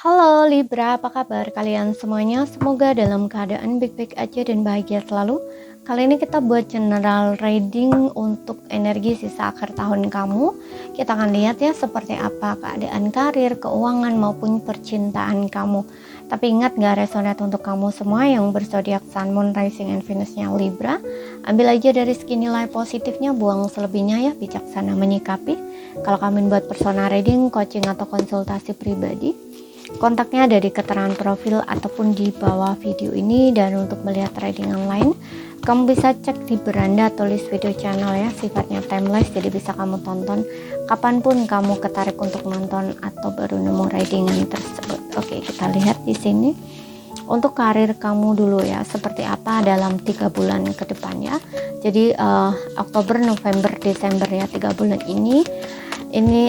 Halo Libra, apa kabar kalian semuanya? Semoga dalam keadaan baik-baik aja dan bahagia selalu. Kali ini kita buat general reading untuk energi sisa akhir tahun kamu. Kita akan lihat ya seperti apa keadaan karir, keuangan maupun percintaan kamu. Tapi ingat gak resonate untuk kamu semua yang berzodiak Sun, Moon, Rising, and Venus-nya Libra. Ambil aja dari segi nilai positifnya, buang selebihnya ya, bijaksana menyikapi. Kalau kalian buat personal reading, coaching atau konsultasi pribadi, kontaknya ada di keterangan profil ataupun di bawah video ini. Dan untuk melihat reading online, kamu bisa cek di beranda atau list video channel ya, sifatnya timeless, jadi bisa kamu tonton kapanpun kamu ketarik untuk nonton atau baru nemu readingan tersebut. Oke, kita lihat di sini untuk karir kamu dulu ya, seperti apa dalam 3 bulan ke depan ya. Jadi Oktober, November, Desember ya, 3 bulan ini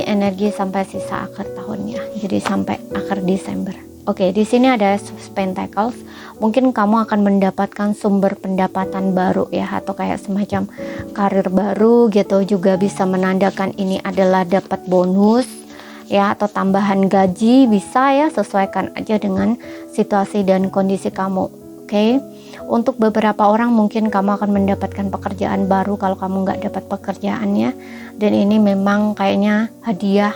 energi sampai sisa akhir tahunnya, jadi sampai akhir Desember. Oke, di sini ada Pentacles. Mungkin kamu akan mendapatkan sumber pendapatan baru ya, atau kayak semacam karir baru gitu. Juga bisa menandakan ini adalah dapat bonus ya, atau tambahan gaji, bisa ya, sesuaikan aja dengan situasi dan kondisi kamu. Oke. Untuk beberapa orang mungkin kamu akan mendapatkan pekerjaan baru kalau kamu nggak dapat pekerjaannya, dan ini memang kayaknya hadiah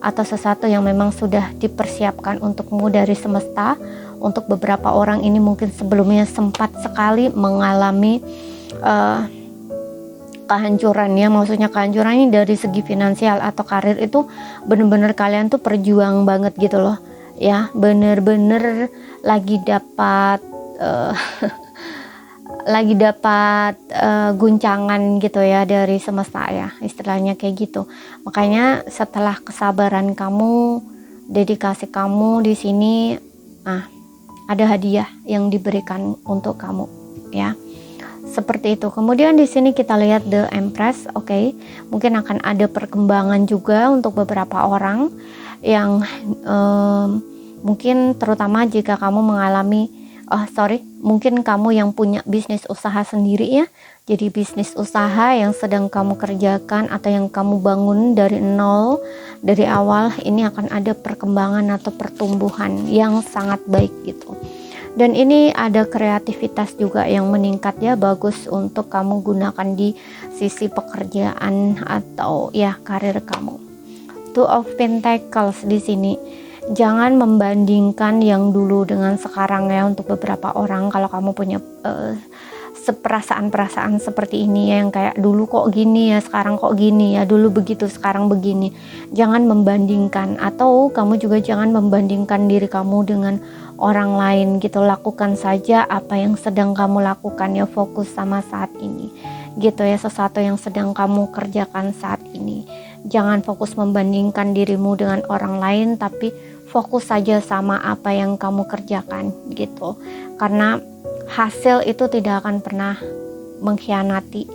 atau sesuatu yang memang sudah dipersiapkan untukmu dari semesta. Untuk beberapa orang ini mungkin sebelumnya sempat sekali mengalami kehancuran ya, maksudnya kehancuran ini dari segi finansial atau karir, itu bener-bener kalian tuh perjuang banget gitu loh ya, bener-bener lagi dapat guncangan gitu ya dari semesta ya, istilahnya kayak gitu. Makanya setelah kesabaran kamu, dedikasi kamu di sini, ada hadiah yang diberikan untuk kamu ya, seperti itu. Kemudian di sini kita lihat The Empress. Oke, mungkin akan ada perkembangan juga untuk beberapa orang yang mungkin terutama jika kamu mengalami mungkin kamu yang punya bisnis usaha sendiri ya. Jadi bisnis usaha yang sedang kamu kerjakan atau yang kamu bangun dari nol, dari awal, ini akan ada perkembangan atau pertumbuhan yang sangat baik gitu. Dan ini ada kreativitas juga yang meningkat ya, bagus untuk kamu gunakan di sisi pekerjaan atau ya karir kamu. Two of Pentacles di sini. Jangan membandingkan yang dulu dengan sekarang ya, untuk beberapa orang. Kalau kamu punya perasaan-perasaan seperti ini ya, yang kayak dulu kok gini ya, sekarang kok gini ya, dulu begitu sekarang begini, jangan membandingkan. Atau kamu juga jangan membandingkan diri kamu dengan orang lain gitu. Lakukan saja apa yang sedang kamu lakukan ya, fokus sama saat ini gitu ya, sesuatu yang sedang kamu kerjakan saat ini. Jangan fokus membandingkan dirimu dengan orang lain, tapi fokus saja sama apa yang kamu kerjakan gitu. Karena hasil itu tidak akan pernah mengkhianati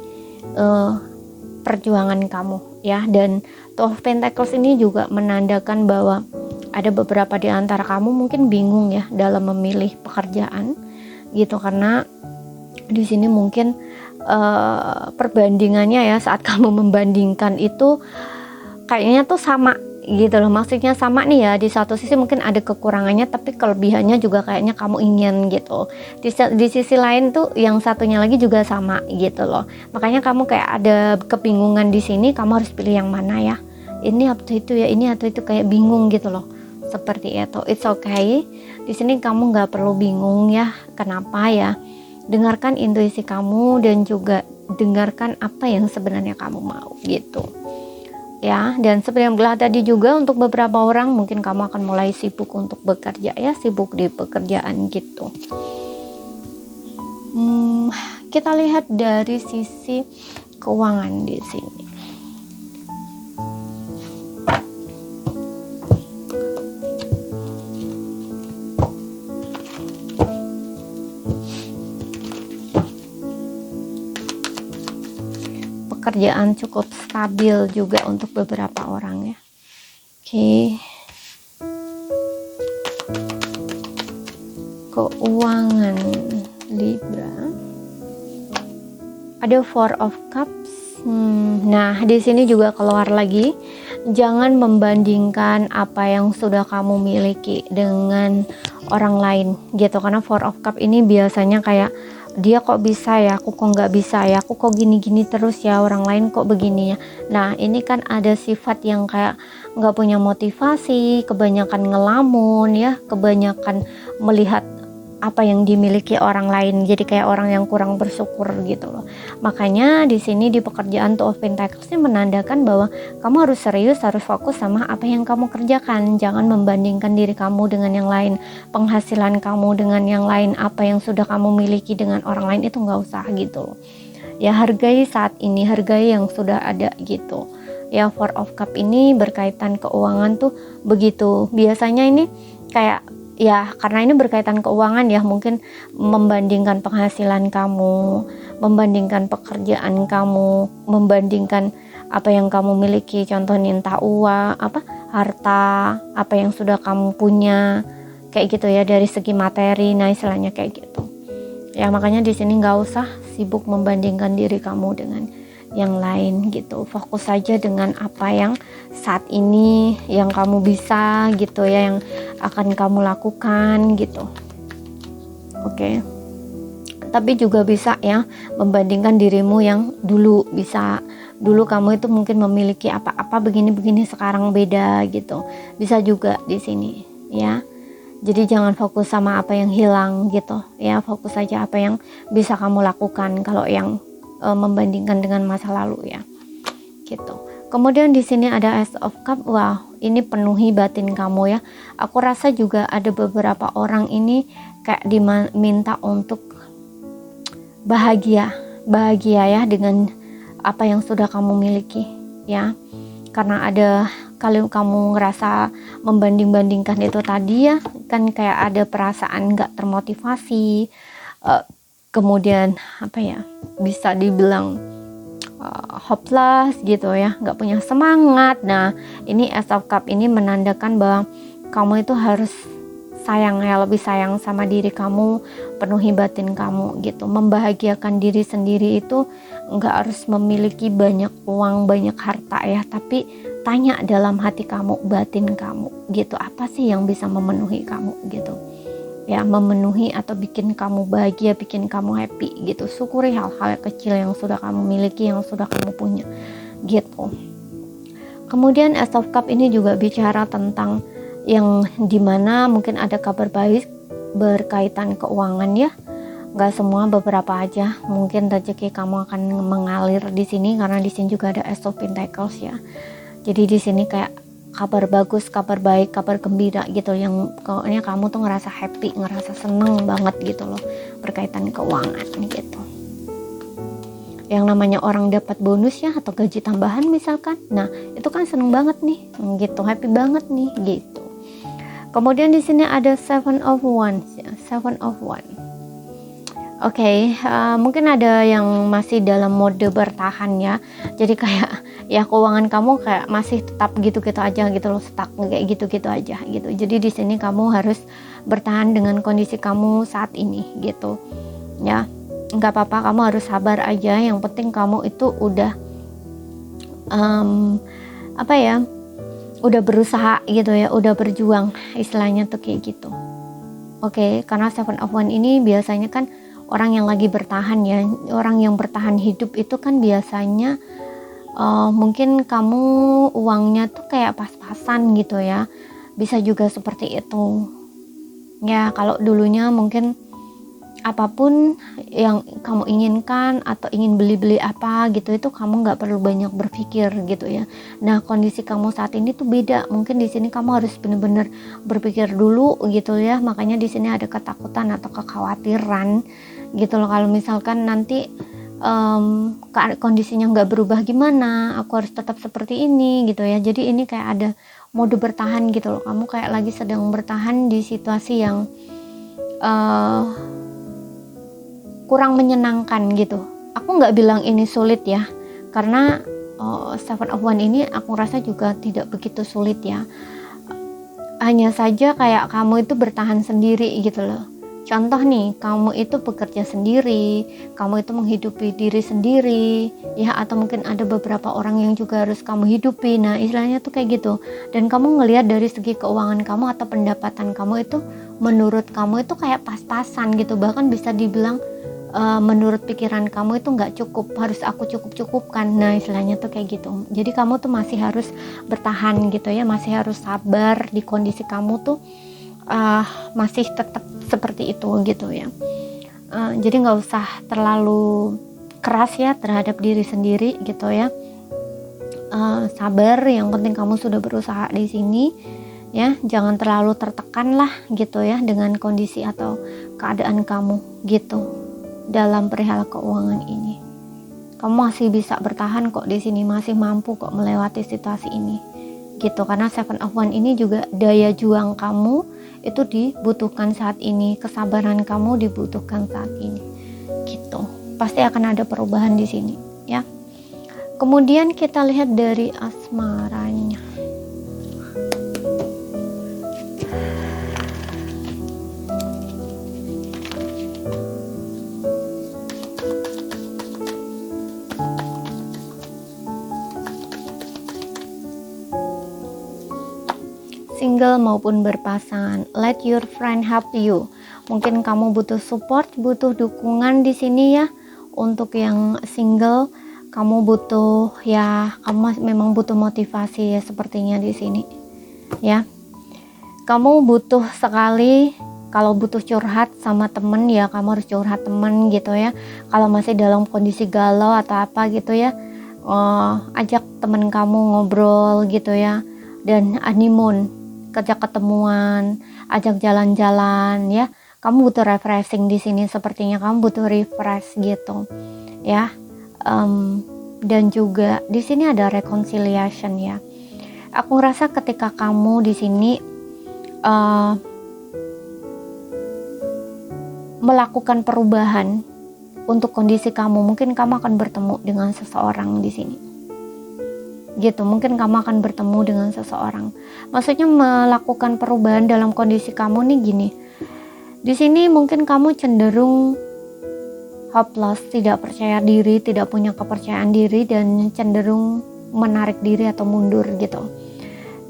perjuangan kamu ya. Dan Two of Pentacles ini juga menandakan bahwa ada beberapa di antara kamu mungkin bingung ya dalam memilih pekerjaan gitu, karena di sini mungkin perbandingannya ya, saat kamu membandingkan itu kayaknya tuh sama gitu loh. Maksudnya sama nih ya, di satu sisi mungkin ada kekurangannya, tapi kelebihannya juga kayaknya kamu ingin gitu. Di sisi lain tuh yang satunya lagi juga sama gitu loh. Makanya kamu kayak ada kebingungan di sini, kamu harus pilih yang mana ya, ini atau itu ya, ini atau itu, kayak bingung gitu loh, seperti itu. It's okay, di sini kamu nggak perlu bingung ya. Kenapa ya? Dengarkan intuisi kamu dan juga dengarkan apa yang sebenarnya kamu mau gitu ya. Dan seperti yang bilang tadi juga, untuk beberapa orang mungkin kamu akan mulai sibuk untuk bekerja ya, sibuk di pekerjaan gitu. Kita lihat dari sisi keuangan di sini. Pekerjaan cukup stabil juga untuk beberapa orang ya. Oke. Keuangan Libra. Ada Four of Cups. Nah, di sini juga keluar lagi Jangan membandingkan apa yang sudah kamu miliki dengan orang lain gitu, karena Four of Cup ini biasanya kayak dia kok bisa ya, aku kok nggak bisa ya, aku kok gini-gini terus ya, orang lain kok begini ya. Nah ini kan ada sifat yang kayak nggak punya motivasi, kebanyakan ngelamun ya, kebanyakan melihat apa yang dimiliki orang lain, jadi kayak orang yang kurang bersyukur gitu loh. Makanya di sini di pekerjaan Two of Pentacles ini menandakan bahwa kamu harus serius, harus fokus sama apa yang kamu kerjakan. Jangan membandingkan diri kamu dengan yang lain, penghasilan kamu dengan yang lain, apa yang sudah kamu miliki dengan orang lain, itu nggak usah gitu loh. Ya hargai saat ini, hargai yang sudah ada gitu. Ya Four of Cup ini berkaitan keuangan tuh begitu. Biasanya ini kayak ya karena ini berkaitan keuangan ya, mungkin membandingkan penghasilan kamu, membandingkan pekerjaan kamu, membandingkan apa yang kamu miliki, contohnya entah uang, harta, apa yang sudah kamu punya, kayak gitu ya, dari segi materi, nah istilahnya kayak gitu. Ya makanya di sini nggak usah sibuk membandingkan diri kamu dengan yang lain gitu. Fokus saja dengan apa yang saat ini yang kamu bisa gitu ya, yang akan kamu lakukan gitu. Oke. Tapi juga bisa ya membandingkan dirimu yang dulu, bisa dulu kamu itu mungkin memiliki apa-apa begini-begini, sekarang beda gitu. Bisa juga di sini ya. Jadi jangan fokus sama apa yang hilang gitu ya, fokus saja apa yang bisa kamu lakukan kalau yang membandingkan dengan masa lalu ya gitu. Kemudian di sini ada Ace of Cup. Wah, ini penuhi batin kamu ya. Aku rasa juga ada beberapa orang ini kayak diminta untuk bahagia ya dengan apa yang sudah kamu miliki ya. Karena ada kali kamu ngerasa membanding-bandingkan itu tadi ya, kan kayak ada perasaan gak termotivasi, kemudian bisa dibilang hopeless gitu ya, nggak punya semangat. Nah ini Ace of Cup ini menandakan bahwa kamu itu harus sayang ya, lebih sayang sama diri kamu, penuhi batin kamu gitu. Membahagiakan diri sendiri itu nggak harus memiliki banyak uang, banyak harta ya, tapi tanya dalam hati kamu, batin kamu gitu, apa sih yang bisa memenuhi kamu gitu ya, memenuhi atau bikin kamu bahagia, bikin kamu happy gitu. Syukuri hal-hal kecil yang sudah kamu miliki, yang sudah kamu punya gitu. Kemudian Ace of Cup ini juga bicara tentang yang dimana mungkin ada kabar baik berkaitan keuangan ya. Gak semua, beberapa aja. Mungkin rezeki kamu akan mengalir di sini karena di sini juga ada Ace of Pentacles ya. Jadi di sini kayak kabar bagus, kabar baik, kabar gembira gitu, yang pokoknya kamu tuh ngerasa happy, ngerasa seneng banget gitu loh berkaitan keuangan gitu. Yang namanya orang dapat bonus ya, atau gaji tambahan misalkan, nah itu kan seneng banget nih gitu, happy banget nih gitu. Kemudian di sini ada Seven of Wands ya, Seven of Wands. Oke, mungkin ada yang masih dalam mode bertahan ya. Jadi kayak ya keuangan kamu kayak masih tetap gitu-gitu aja gitu loh, stuck kayak gitu-gitu aja gitu. Jadi di sini kamu harus bertahan dengan kondisi kamu saat ini gitu. Ya, nggak apa-apa, kamu harus sabar aja. Yang penting kamu itu udah udah berusaha gitu ya, udah berjuang, istilahnya tuh kayak gitu. Oke, karena Seven of Wands ini biasanya kan orang yang lagi bertahan ya, orang yang bertahan hidup itu kan biasanya mungkin kamu uangnya tuh kayak pas-pasan gitu ya, bisa juga seperti itu ya. Kalau dulunya mungkin apapun yang kamu inginkan atau ingin beli-beli apa gitu, itu kamu nggak perlu banyak berpikir gitu ya. Nah kondisi kamu saat ini tuh beda, mungkin di sini kamu harus benar-benar berpikir dulu gitu ya. Makanya di sini ada ketakutan atau kekhawatiran gitu loh, kalau misalkan nanti kondisinya nggak berubah gimana, aku harus tetap seperti ini gitu ya. Jadi ini kayak ada mode bertahan gitu loh, kamu kayak lagi sedang bertahan di situasi yang kurang menyenangkan gitu. Aku nggak bilang ini sulit ya, karena Seven of Wands ini aku rasa juga tidak begitu sulit ya. Hanya saja kayak kamu itu bertahan sendiri gitu loh. Contoh nih, kamu itu bekerja sendiri, kamu itu menghidupi diri sendiri, ya, atau mungkin ada beberapa orang yang juga harus kamu hidupi. Nah, istilahnya tuh kayak gitu. Dan kamu ngelihat dari segi keuangan kamu atau pendapatan kamu itu, menurut kamu itu kayak pas-pasan gitu. Bahkan bisa dibilang menurut pikiran kamu itu nggak cukup, harus aku cukup-cukupkan. Nah, istilahnya tuh kayak gitu. Jadi kamu tuh masih harus bertahan gitu ya, masih harus sabar di kondisi kamu tuh masih tetap seperti itu gitu ya. Jadi nggak usah terlalu keras ya terhadap diri sendiri gitu ya. Sabar, yang penting kamu sudah berusaha di sini ya. Jangan terlalu tertekan lah gitu ya dengan kondisi atau keadaan kamu gitu dalam perihal keuangan ini. Kamu masih bisa bertahan kok di sini, masih mampu kok melewati situasi ini gitu. Karena Seven of Wands ini juga daya juang kamu itu dibutuhkan saat ini, kesabaran kamu dibutuhkan saat ini gitu. Pasti akan ada perubahan di sini ya. Kemudian kita lihat dari asmaranya. Single maupun berpasangan, let your friend help you. Mungkin kamu butuh support, butuh dukungan di sini ya. Untuk yang single, kamu butuh ya, kamu memang butuh motivasi ya sepertinya di sini. Ya. Kamu butuh sekali, kalau butuh curhat sama temen ya, kamu harus curhat temen gitu ya. Kalau masih dalam kondisi galau atau apa gitu ya, ajak temen kamu ngobrol gitu ya. Dan honeymoon, ajak ketemuan, ajak jalan-jalan ya. Kamu butuh refreshing di sini, sepertinya kamu butuh refresh gitu ya. Dan juga di sini ada reconciliation ya. Aku ngerasa ketika kamu di sini melakukan perubahan untuk kondisi kamu, mungkin kamu akan bertemu dengan seseorang di sini. Gitu, mungkin kamu akan bertemu dengan seseorang. Maksudnya melakukan perubahan dalam kondisi kamu nih gini. Di sini mungkin kamu cenderung hopeless, tidak percaya diri, tidak punya kepercayaan diri dan cenderung menarik diri atau mundur gitu.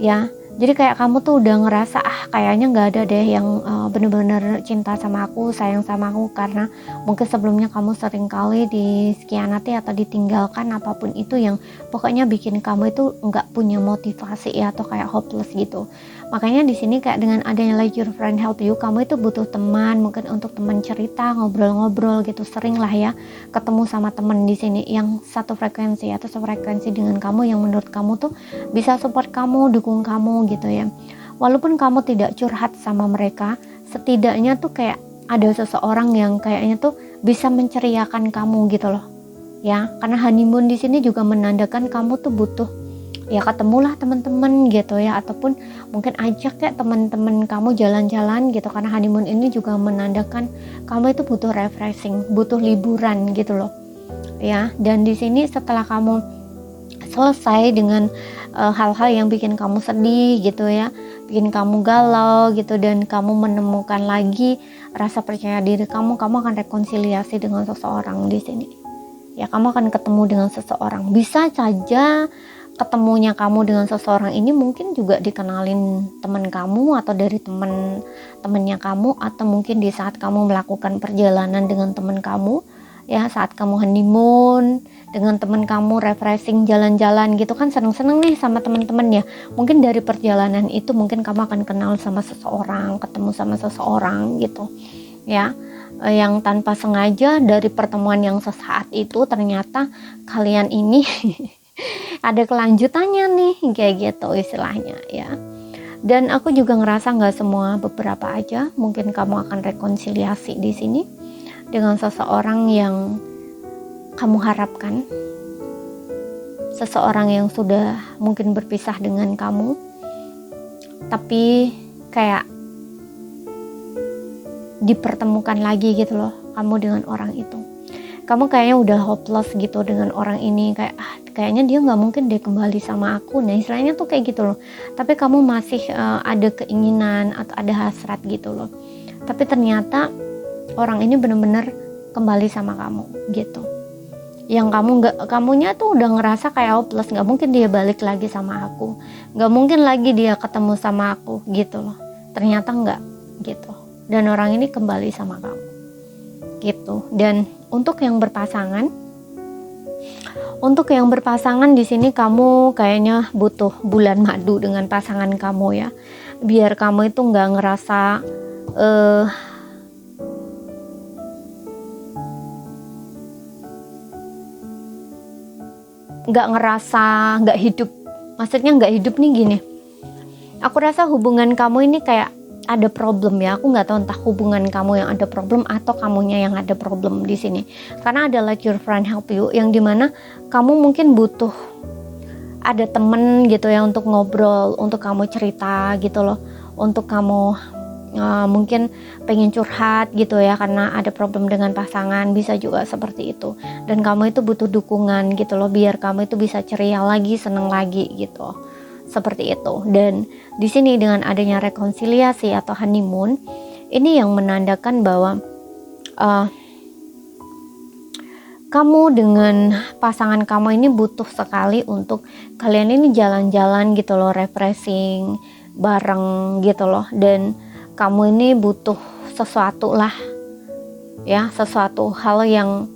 Ya. Jadi kayak kamu tuh udah ngerasa kayaknya nggak ada deh yang bener-bener cinta sama aku, sayang sama aku, karena mungkin sebelumnya kamu sering kali dikhianati atau ditinggalkan, apapun itu yang pokoknya bikin kamu itu nggak punya motivasi ya, atau kayak hopeless gitu. Makanya di sini kayak dengan adanya let your friend help you, kamu itu butuh teman, mungkin untuk teman cerita, ngobrol-ngobrol gitu, sering lah ya ketemu sama teman di sini yang satu frekuensi atau sefrekuensi dengan kamu, yang menurut kamu tuh bisa support kamu, dukung kamu gitu ya. Walaupun kamu tidak curhat sama mereka, setidaknya tuh kayak ada seseorang yang kayaknya tuh bisa menceriakan kamu gitu loh. Ya, karena honeymoon di sini juga menandakan kamu tuh butuh ya ketemulah teman-teman gitu ya, ataupun mungkin ajak kayak teman-teman kamu jalan-jalan gitu, karena honeymoon ini juga menandakan kamu itu butuh refreshing, butuh liburan gitu loh ya. Dan di sini setelah kamu selesai dengan hal-hal yang bikin kamu sedih gitu ya, bikin kamu galau gitu, dan kamu menemukan lagi rasa percaya diri kamu akan rekonsiliasi dengan seseorang di sini ya. Kamu akan ketemu dengan seseorang, bisa saja ketemunya kamu dengan seseorang ini mungkin juga dikenalin teman kamu atau dari temennya kamu, atau mungkin di saat kamu melakukan perjalanan dengan teman kamu ya, saat kamu honeymoon dengan teman kamu, refreshing, jalan-jalan gitu kan, seneng-seneng nih sama teman-teman ya. Mungkin dari perjalanan itu mungkin kamu akan kenal sama seseorang, ketemu sama seseorang gitu ya, yang tanpa sengaja dari pertemuan yang sesaat itu ternyata kalian ini ada kelanjutannya nih, kayak gitu istilahnya ya. Dan aku juga ngerasa nggak semua, beberapa aja mungkin kamu akan rekonsiliasi di sini dengan seseorang yang kamu harapkan, seseorang yang sudah mungkin berpisah dengan kamu, tapi kayak dipertemukan lagi gitu loh kamu dengan orang itu. Kamu kayaknya udah hopeless gitu dengan orang ini, kayak kayaknya dia nggak mungkin deh kembali sama aku. Nah istilahnya tuh kayak gitu loh, tapi kamu masih ada keinginan atau ada hasrat gitu loh. tapi ternyata orang ini benar-benar kembali sama kamu gitu. Yang kamunya tuh udah ngerasa kayak hopeless, nggak mungkin dia balik lagi sama aku, nggak mungkin lagi dia ketemu sama aku gitu loh. Ternyata nggak gitu, dan orang ini kembali sama kamu gitu. Dan untuk yang berpasangan di sini kamu kayaknya butuh bulan madu dengan pasangan kamu ya, biar kamu itu nggak ngerasa nggak hidup. Maksudnya nggak hidup nih gini, aku rasa hubungan kamu ini kayak ada problem ya. Aku nggak tahu entah hubungan kamu yang ada problem atau kamunya yang ada problem di sini, karena ada like your friend help you, yang dimana kamu mungkin butuh ada temen gitu ya untuk ngobrol, untuk kamu cerita gitu loh, untuk kamu mungkin pengen curhat gitu ya karena ada problem dengan pasangan, bisa juga seperti itu. Dan kamu itu butuh dukungan gitu loh, biar kamu itu bisa ceria lagi, seneng lagi gitu, seperti itu. Dan di sini dengan adanya rekonsiliasi atau honeymoon, ini yang menandakan bahwa kamu dengan pasangan kamu ini butuh sekali untuk kalian ini jalan-jalan gitu loh, refreshing bareng gitu loh. Dan kamu ini butuh sesuatu lah ya, sesuatu hal yang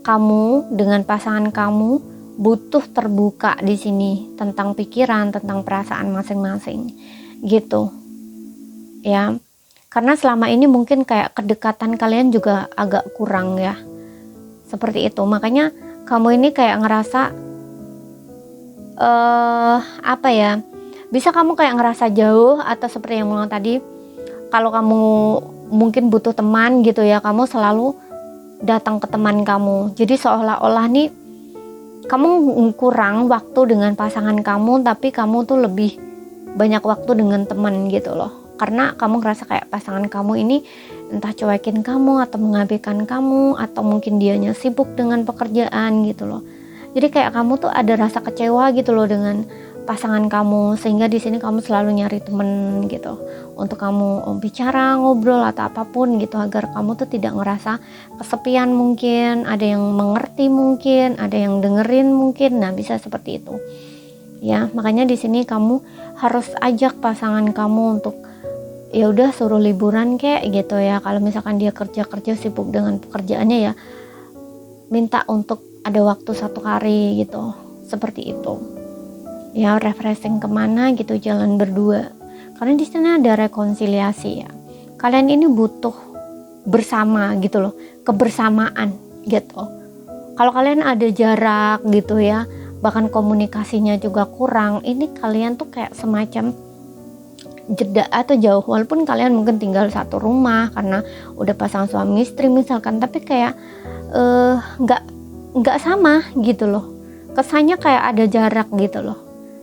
kamu dengan pasangan kamu butuh terbuka di sini tentang pikiran, tentang perasaan masing-masing gitu ya. Karena selama ini mungkin kayak kedekatan kalian juga agak kurang ya, seperti itu. Makanya kamu ini kayak ngerasa apa ya, bisa kamu kayak ngerasa jauh, atau seperti yang bilang tadi, kalau kamu mungkin butuh teman gitu ya, kamu selalu datang ke teman kamu. Jadi seolah-olah nih kamu kurang waktu dengan pasangan kamu, tapi kamu tuh lebih banyak waktu dengan teman gitu loh. Karena kamu ngerasa kayak pasangan kamu ini entah cuekin kamu atau mengabaikan kamu, atau mungkin dianya sibuk dengan pekerjaan gitu loh. Jadi kayak kamu tuh ada rasa kecewa gitu loh dengan pasangan kamu, sehingga di sini kamu selalu nyari temen gitu untuk kamu bicara, ngobrol atau apapun gitu, agar kamu tuh tidak ngerasa kesepian. Mungkin ada yang mengerti, mungkin ada yang dengerin mungkin. Nah, bisa seperti itu ya. Makanya di sini kamu harus ajak pasangan kamu untuk ya udah suruh liburan kayak gitu ya. Kalau misalkan dia kerja sibuk dengan pekerjaannya ya, minta untuk ada waktu 1 hari gitu, seperti itu ya, refreshing kemana gitu, jalan berdua. Karena di sana ada rekonsiliasi ya, kalian ini butuh bersama gitu loh, kebersamaan gitu. Kalau kalian ada jarak gitu ya, bahkan komunikasinya juga kurang, ini kalian tuh kayak semacam jeda atau jauh, walaupun kalian mungkin tinggal satu rumah karena udah pasangan suami istri misalkan, tapi kayak nggak sama gitu loh, kesannya kayak ada jarak gitu loh.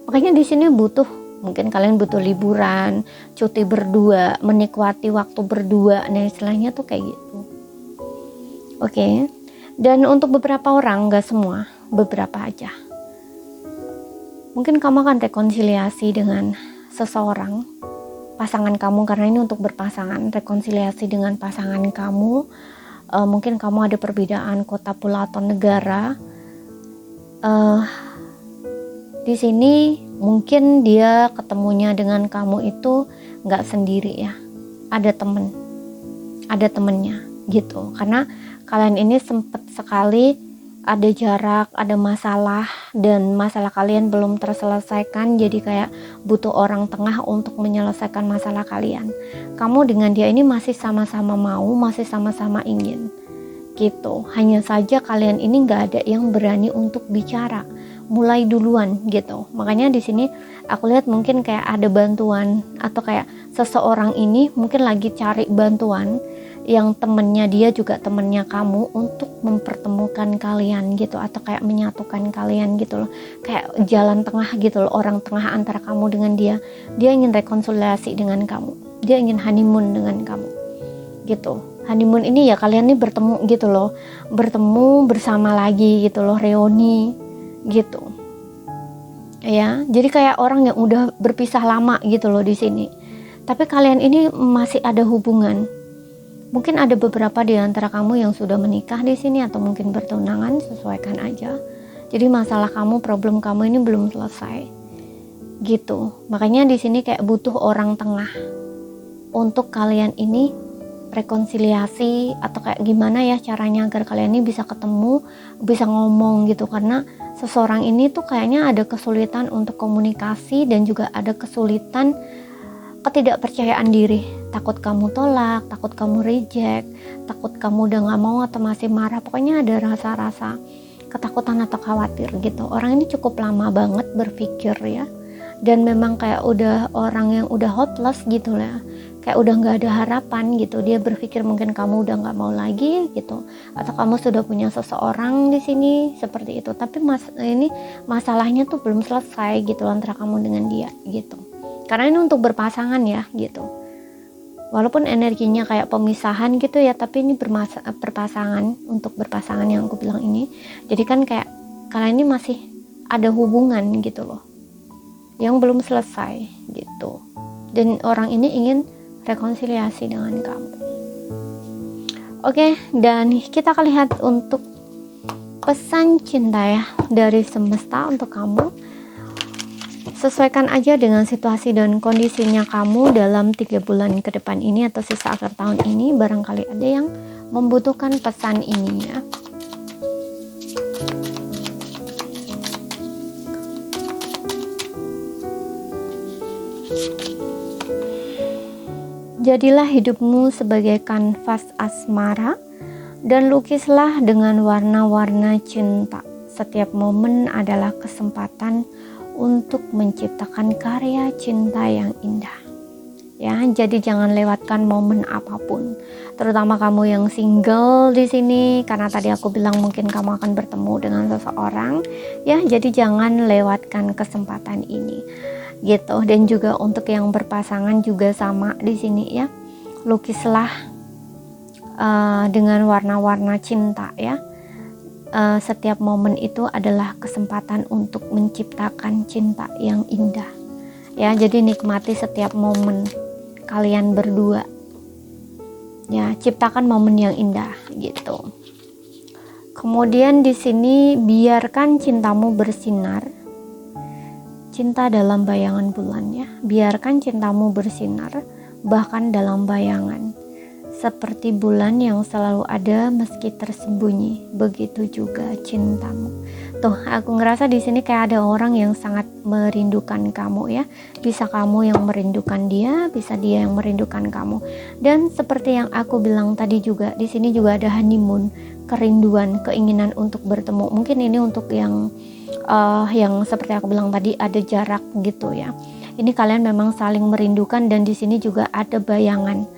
Makanya di sini mungkin kalian butuh liburan, cuti berdua, menikmati waktu berdua. Nah, istilahnya tuh kayak gitu. Oke. Dan untuk beberapa orang, nggak semua, beberapa aja. Mungkin kamu akan rekonsiliasi dengan seseorang, pasangan kamu, karena ini untuk berpasangan, rekonsiliasi dengan pasangan kamu. Mungkin kamu ada perbedaan kota, pulau atau negara. Di sini mungkin dia ketemunya dengan kamu itu nggak sendiri ya, ada temennya gitu. Karena kalian ini sempet sekali ada jarak, ada masalah, dan masalah kalian belum terselesaikan. Jadi kayak butuh orang tengah untuk menyelesaikan masalah kalian. Kamu dengan dia ini masih sama-sama mau, masih sama-sama ingin gitu. Hanya saja kalian ini nggak ada yang berani untuk bicara mulai duluan gitu. Makanya di sini aku lihat mungkin kayak ada bantuan, atau kayak seseorang ini mungkin lagi cari bantuan yang temennya dia juga temennya kamu untuk mempertemukan kalian gitu, atau kayak menyatukan kalian gitu loh, kayak jalan tengah gitu loh, orang tengah antara kamu dengan dia. Dia ingin rekonsiliasi dengan kamu, dia ingin honeymoon dengan kamu gitu. Honeymoon ini ya kalian nih bertemu gitu loh, bertemu bersama lagi gitu loh, reuni gitu ya. Jadi kayak orang yang udah berpisah lama gitu loh di sini, tapi kalian ini masih ada hubungan Mungkin ada beberapa di antara kamu yang sudah menikah di sini atau mungkin bertunangan, sesuaikan aja. Jadi masalah kamu, problem kamu ini belum selesai. Gitu. Makanya di sini kayak butuh orang tengah untuk kalian ini rekonsiliasi atau kayak gimana ya caranya agar kalian ini bisa ketemu, bisa ngomong gitu, karena seseorang ini tuh kayaknya ada kesulitan untuk komunikasi dan juga ada kesulitan ketidakpercayaan diri. Takut kamu tolak, takut kamu reject, takut kamu udah gak mau atau masih marah. Pokoknya ada rasa-rasa ketakutan atau khawatir gitu. Orang ini cukup lama banget berpikir ya, dan memang kayak udah orang yang udah hopeless gitu lah, kayak udah gak ada harapan gitu. Dia berpikir mungkin kamu udah gak mau lagi gitu, atau kamu sudah punya seseorang di sini seperti itu. Tapi ini masalahnya tuh belum selesai gitu antara kamu dengan dia gitu. Karena ini untuk berpasangan ya gitu. Walaupun energinya kayak pemisahan gitu ya, tapi ini berpasangan, untuk berpasangan yang aku bilang ini. Jadi kan kayak kalian ini masih ada hubungan gitu loh, yang belum selesai gitu. Dan orang ini ingin rekonsiliasi dengan kamu. Oke, dan kita akan lihat untuk pesan cinta ya dari semesta untuk kamu. Sesuaikan aja dengan situasi dan kondisinya kamu dalam 3 bulan ke depan ini atau sisa akhir tahun ini. Barangkali ada yang membutuhkan pesan ini ya. Jadilah hidupmu sebagai kanvas asmara dan lukislah dengan warna-warna cinta. Setiap momen adalah kesempatan untuk menciptakan karya cinta yang indah. Ya, jadi jangan lewatkan momen apapun. Terutama kamu yang single di sini, karena tadi aku bilang mungkin kamu akan bertemu dengan seseorang. Ya, jadi jangan lewatkan kesempatan ini. Gitu. Dan juga untuk yang berpasangan juga sama di sini ya. Lukislah dengan warna-warna cinta ya. Setiap momen itu adalah kesempatan untuk menciptakan cinta yang indah ya. Jadi nikmati setiap momen kalian berdua ya, ciptakan momen yang indah gitu. Kemudian di sini biarkan cintamu bersinar, cinta dalam bayangan bulan ya. Biarkan cintamu bersinar bahkan dalam bayangan, seperti bulan yang selalu ada meski tersembunyi, begitu juga cintamu. Tuh, aku ngerasa di sini kayak ada orang yang sangat merindukan kamu ya. Bisa kamu yang merindukan dia, bisa dia yang merindukan kamu. Dan seperti yang aku bilang tadi juga, di sini juga ada honeymoon, kerinduan, keinginan untuk bertemu. Mungkin ini untuk yang seperti aku bilang tadi ada jarak gitu ya. Ini kalian memang saling merindukan, dan di sini juga ada bayangan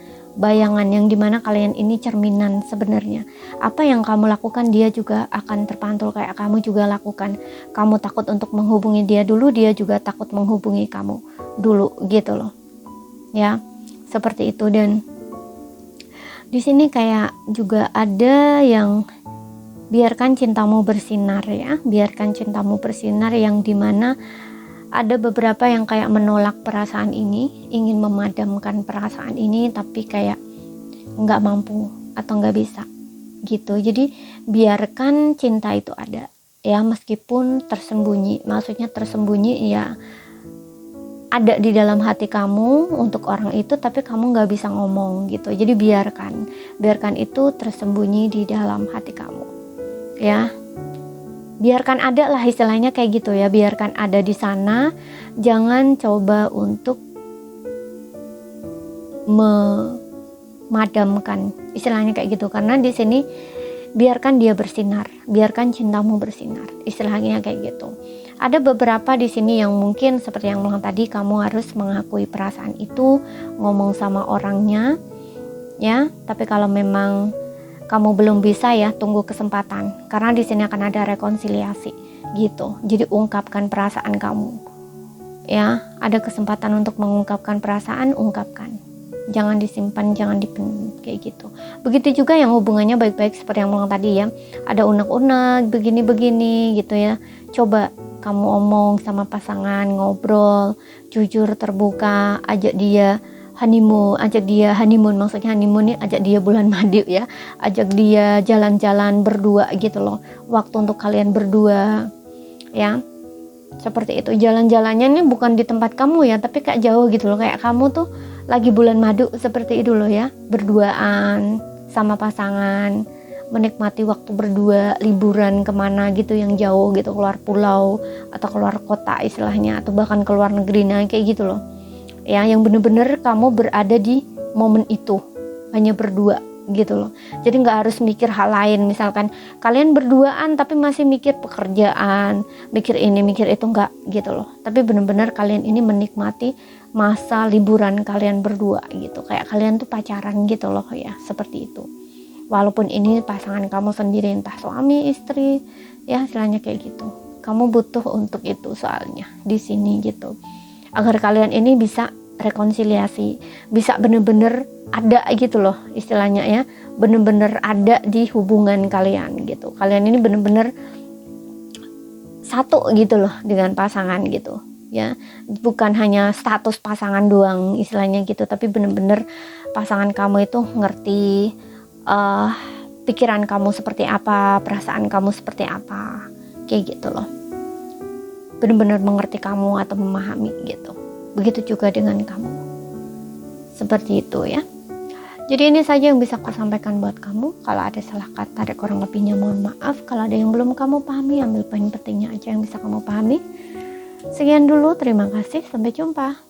yang dimana kalian ini cerminan sebenarnya. Apa yang kamu lakukan dia juga akan terpantul kayak kamu juga lakukan. Kamu takut untuk menghubungi dia dulu, dia juga takut menghubungi kamu dulu gitu loh ya, seperti itu. Dan di sini kayak juga ada yang biarkan cintamu bersinar ya, biarkan cintamu bersinar, yang dimana ada beberapa yang kayak menolak perasaan ini, ingin memadamkan perasaan ini, tapi kayak nggak mampu atau nggak bisa gitu. Jadi biarkan cinta itu ada ya, meskipun tersembunyi. Maksudnya tersembunyi ya, ada di dalam hati kamu untuk orang itu, tapi kamu nggak bisa ngomong gitu. Jadi biarkan itu tersembunyi di dalam hati kamu ya. Biarkan ada lah istilahnya kayak gitu ya, biarkan ada di sana. Jangan coba untuk memadamkan, istilahnya kayak gitu. Karena di sini biarkan dia bersinar, biarkan cintamu bersinar, istilahnya kayak gitu. Ada beberapa di sini yang mungkin seperti yang bilang tadi, kamu harus mengakui perasaan itu, ngomong sama orangnya ya. Tapi kalau memang kamu belum bisa ya, tunggu kesempatan, karena di sini akan ada rekonsiliasi gitu. Jadi ungkapkan perasaan kamu ya, ada kesempatan untuk mengungkapkan perasaan, ungkapkan, jangan disimpan, jangan dipendam kayak gitu. Begitu juga yang hubungannya baik-baik seperti yang bilang tadi ya, ada unek-unek begini-begini gitu ya. Coba kamu omong sama pasangan, ngobrol jujur, terbuka, ajak dia honeymoon, maksudnya honeymoon ini ajak dia bulan madu ya, ajak dia jalan-jalan berdua gitu loh, waktu untuk kalian berdua ya, seperti itu. Jalan-jalannya nih bukan di tempat kamu ya, tapi kayak jauh gitu loh, kayak kamu tuh lagi bulan madu seperti itu loh ya, berduaan sama pasangan, menikmati waktu berdua, liburan kemana gitu yang jauh gitu, keluar pulau atau keluar kota istilahnya, atau bahkan keluar negeri, nah kayak gitu loh ya, yang bener-bener kamu berada di momen itu hanya berdua gitu loh. Jadi nggak harus mikir hal lain, misalkan kalian berduaan tapi masih mikir pekerjaan, mikir ini mikir itu, nggak gitu loh. Tapi bener-bener kalian ini menikmati masa liburan kalian berdua gitu, kayak kalian tuh pacaran gitu loh ya, seperti itu. Walaupun ini pasangan kamu sendiri, entah suami istri ya, istilahnya kayak gitu, kamu butuh untuk itu soalnya di sini gitu, agar kalian ini bisa rekonsiliasi, bisa bener-bener ada gitu loh istilahnya ya, bener-bener ada di hubungan kalian gitu. Kalian ini bener-bener satu gitu loh dengan pasangan gitu ya, bukan hanya status pasangan doang istilahnya gitu, tapi bener-bener pasangan kamu itu ngerti pikiran kamu seperti apa, perasaan kamu seperti apa, kayak gitu loh, bener-bener mengerti kamu atau memahami gitu. Begitu juga dengan kamu, seperti itu ya. Jadi ini saja yang bisa aku sampaikan buat kamu. Kalau ada salah kata, ada kurang lebihnya mohon maaf. Kalau ada yang belum kamu pahami, ambil poin pentingnya aja yang bisa kamu pahami. Sekian dulu, terima kasih, sampai jumpa.